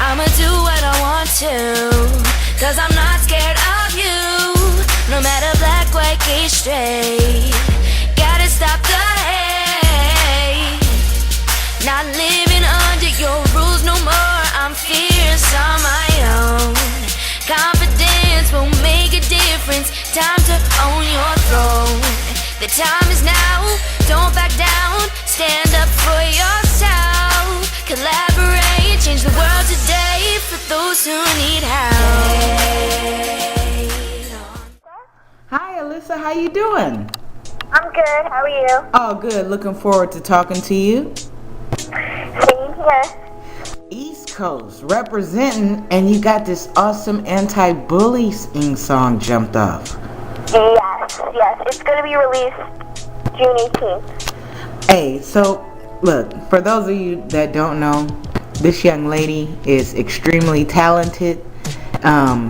I'ma do what I want to, 'cause I'm not scared of you. No matter black, white, gay, straight, gotta stop the hate. Not living under your rules no more. I'm fierce on my own. Confidence will make a difference. Time to own your throne. The time is now. Don't back down. Stand up for yourself. Collaborate. Change the world today for those who need help. Hi, Alissa. How you doing? I'm good. How are you? Oh, good. Looking forward to talking to you. Same here. East Coast representing, and you got this awesome anti-bullying song jumped off. Yes. It's going to be released June 18th. Hey, so look, for those of you that don't know, this young lady is extremely talented.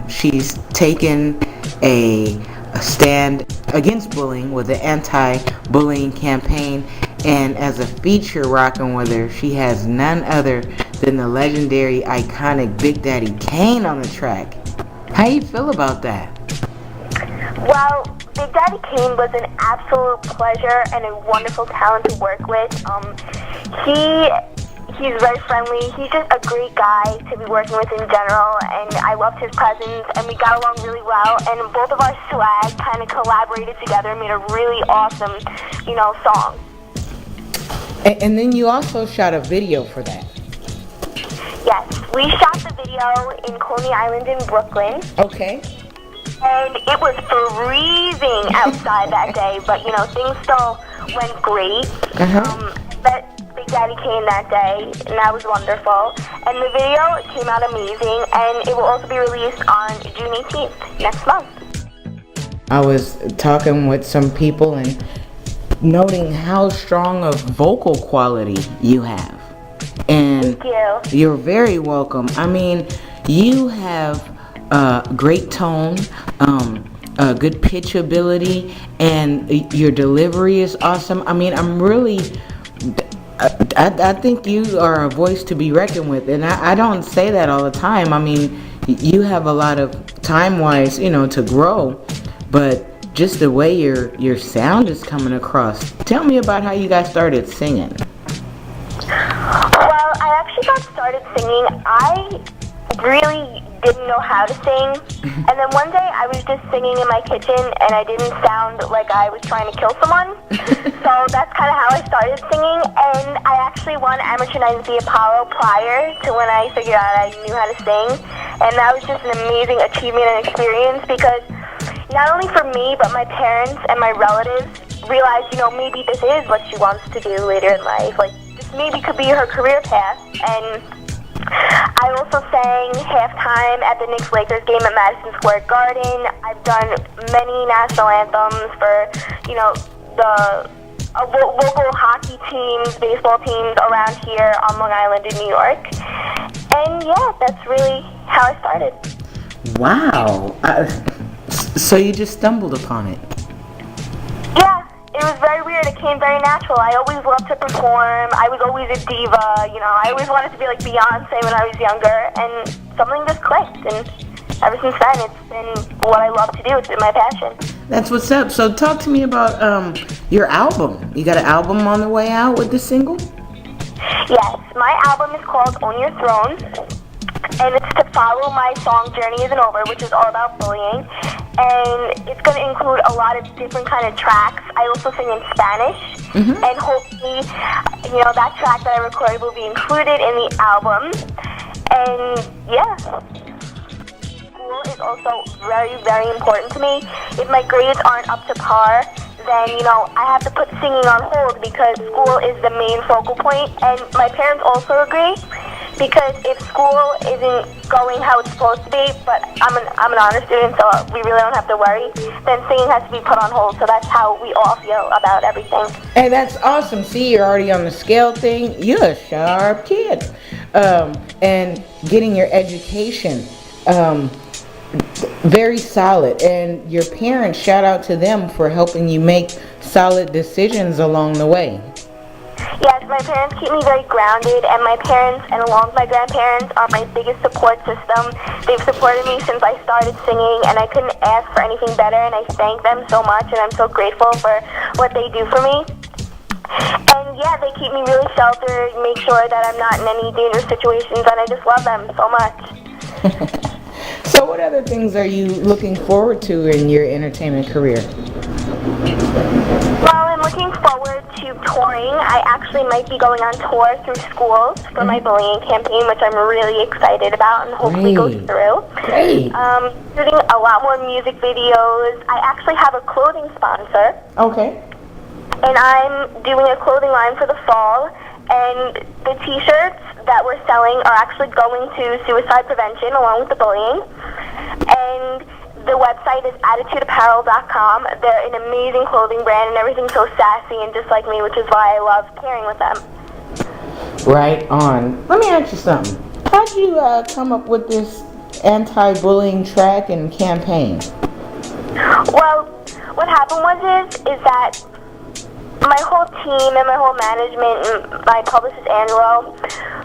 She's taken a stand against bullying with the anti-bullying campaign, and as a feature rocking with her, she has none other than the legendary, iconic Big Daddy Kane on the track. How you feel about that? Well, Big Daddy Kane was an absolute pleasure and a wonderful talent to work with. He's very friendly. He's just a great guy to be working with in general, and I loved his presence, and we got along really well, and both of our swag kind of collaborated together and made a really awesome, song. And then you also shot a video for that. Yes, we shot the video in Coney Island in Brooklyn. Okay. And it was freezing outside that day, but things still went great. Met Big Daddy Kane that day, and that was wonderful. And the video came out amazing, and it will also be released on June 18th, next month. I was talking with some people and noting how strong of vocal quality you have. And thank you. You're very welcome. I mean, you have great tone, good pitch ability, and your delivery is awesome. I mean, I think you are a voice to be reckoned with, and I don't say that all the time. I mean, you have a lot of time-wise, to grow, but just the way your sound is coming across. Tell me about how you guys started singing. Well, I actually got started singing. I really didn't know how to sing, and then one day I was just singing in my kitchen, and I didn't sound like I was trying to kill someone, so that's kind of how I started singing. And I actually won Amateur Night at the Apollo prior to when I figured out I knew how to sing, and that was just an amazing achievement and experience, because not only for me, but my parents and my relatives realized, maybe this is what she wants to do later in life, like this maybe could be her career path. And I also sang halftime at the Knicks-Lakers game at Madison Square Garden. I've done many national anthems for, the local hockey teams, baseball teams around here on Long Island in New York. And yeah, that's really how I started. Wow. So you just stumbled upon it? Yeah. It was very weird. It came very natural. I always loved to perform. I was always a diva. I always wanted to be like Beyonce when I was younger, and something just clicked. And ever since then, it's been what I love to do. It's been my passion. That's what's up. So talk to me about your album. You got an album on the way out with this single? Yes, my album is called Own Your Throne, and it's to follow my song Journey Isn't Over, which is all about bullying. And it's going to include a lot of different kind of tracks. I also sing in Spanish, and hopefully, that track that I recorded will be included in the album. And yeah, school is also very, very important to me. If my grades aren't up to par, then, I have to put singing on hold, because school is the main focal point. And my parents also agree, because if school isn't going how it's supposed to be, but I'm an honor student, so we really don't have to worry, then singing has to be put on hold. So that's how we all feel about everything. Hey, that's awesome. See, you're already on the scale thing. You're a sharp kid. And getting your education, very solid. And your parents, shout out to them for helping you make solid decisions along the way. Yes, my parents keep me very grounded, and my parents, and along with my grandparents, are my biggest support system. They've supported me since I started singing, and I couldn't ask for anything better, and I thank them so much, and I'm so grateful for what they do for me. And yeah, they keep me really sheltered, make sure that I'm not in any dangerous situations, and I just love them so much. So what other things are you looking forward to in your entertainment career? Well, I'm looking forward to touring. I actually might be going on tour through schools for my bullying campaign, which I'm really excited about and hopefully goes through. Great. Shooting a lot more music videos. I actually have a clothing sponsor. Okay. And I'm doing a clothing line for the fall. And the t-shirts that we're selling are actually going to suicide prevention along with the bullying. And the website is attitudeapparel.com. They're an amazing clothing brand, and everything's so sassy and just like me, which is why I love pairing with them. Right on. Let me ask you something. How did you come up with this anti-bullying track and campaign? Well, what happened is that my whole team and my whole management and my publicist Angelo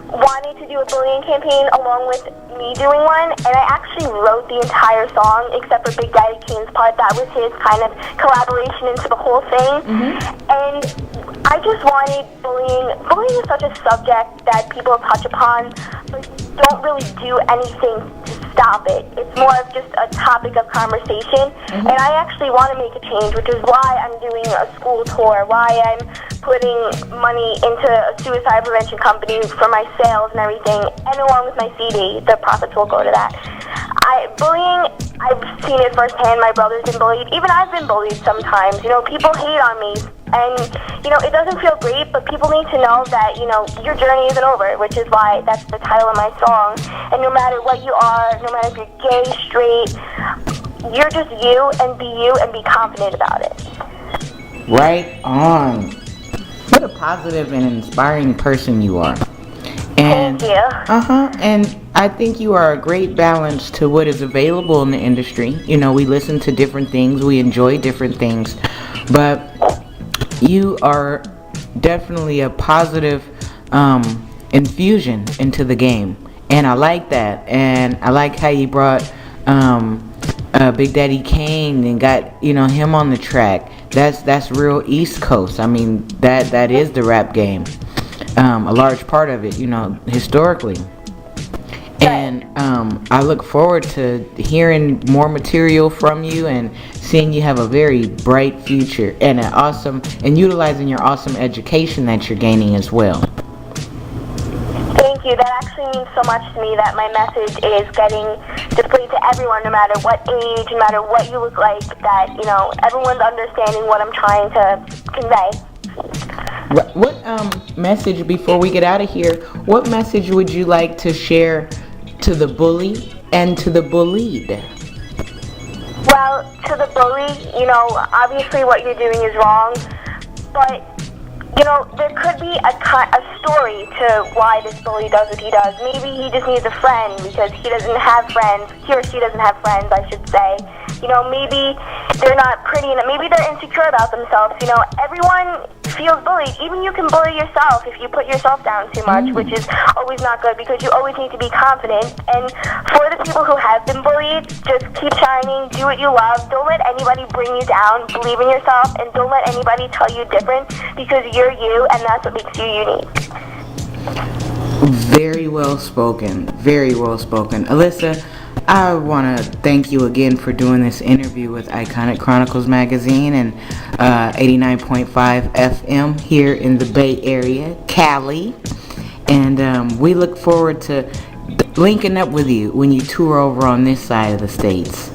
wanted to do a bullying campaign along with me doing one, and I actually wrote the entire song except for Big Daddy Kane's part. That was his kind of collaboration into the whole thing. And I just wanted bullying. Bullying is such a subject that people touch upon but don't really do anything to stop it. It's more of just a topic of conversation, and I actually want to make a change, which is why I'm doing a school tour, why I'm putting money into a suicide prevention company for my sales and everything, and along with my CD, the profits will go to that. Bullying, I've seen it firsthand. My brother's been bullied. Even I've been bullied sometimes. You know, people hate on me, and, you know, it doesn't feel great, but people need to know that, you know, your journey isn't over, which is why that's the title of my song. And no matter what you are, no matter if you're gay, straight, you're just you, and be confident about it. Right on. What a positive and inspiring person you are. And, thank you. And I think you are a great balance to what is available in the industry. You know, we listen to different things, we enjoy different things, but you are definitely a positive infusion into the game. And I like that. And I like how you brought Big Daddy Kane and got, you know, him on the track. That's real East Coast. I mean, that is the rap game. A large part of it, you know, historically. And I look forward to hearing more material from you and seeing you have a very bright future and and utilizing your awesome education that you're gaining as well. Thank you. That actually means so much to me that my message is getting displayed to everyone, no matter what age, no matter what you look like, that, you know, everyone's understanding what I'm trying to convey. What message, before we get out of here, what message would you like to share to the bully and to the bullied? Well, to the bully, you know, obviously what you're doing is wrong, but, you know, there could be a story to why this bully does what he does. Maybe he just needs a friend because he doesn't have friends. He or she doesn't have friends, I should say. You know, maybe they're not pretty enough. Maybe they're insecure about themselves. You know, everyone feels bullied. Even you can bully yourself if you put yourself down too much, which is always not good because you always need to be confident. And for the people who have been bullied, just keep shining, do what you love. Don't let anybody bring you down. Believe in yourself, and don't let anybody tell you different because you're you, and that's what makes you unique. Very well spoken. Very well spoken. Alissa, I want to thank you again for doing this interview with Iconic Chronicles magazine and 89.5 FM here in the Bay Area, Cali. And we look forward to linking up with you when you tour over on this side of the states.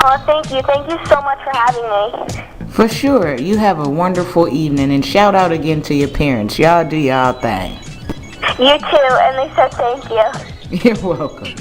Oh, thank you. Thank you so much for having me. For sure. You have a wonderful evening, and shout out again to your parents. Y'all do y'all thing. You too, and they said thank you. You're welcome.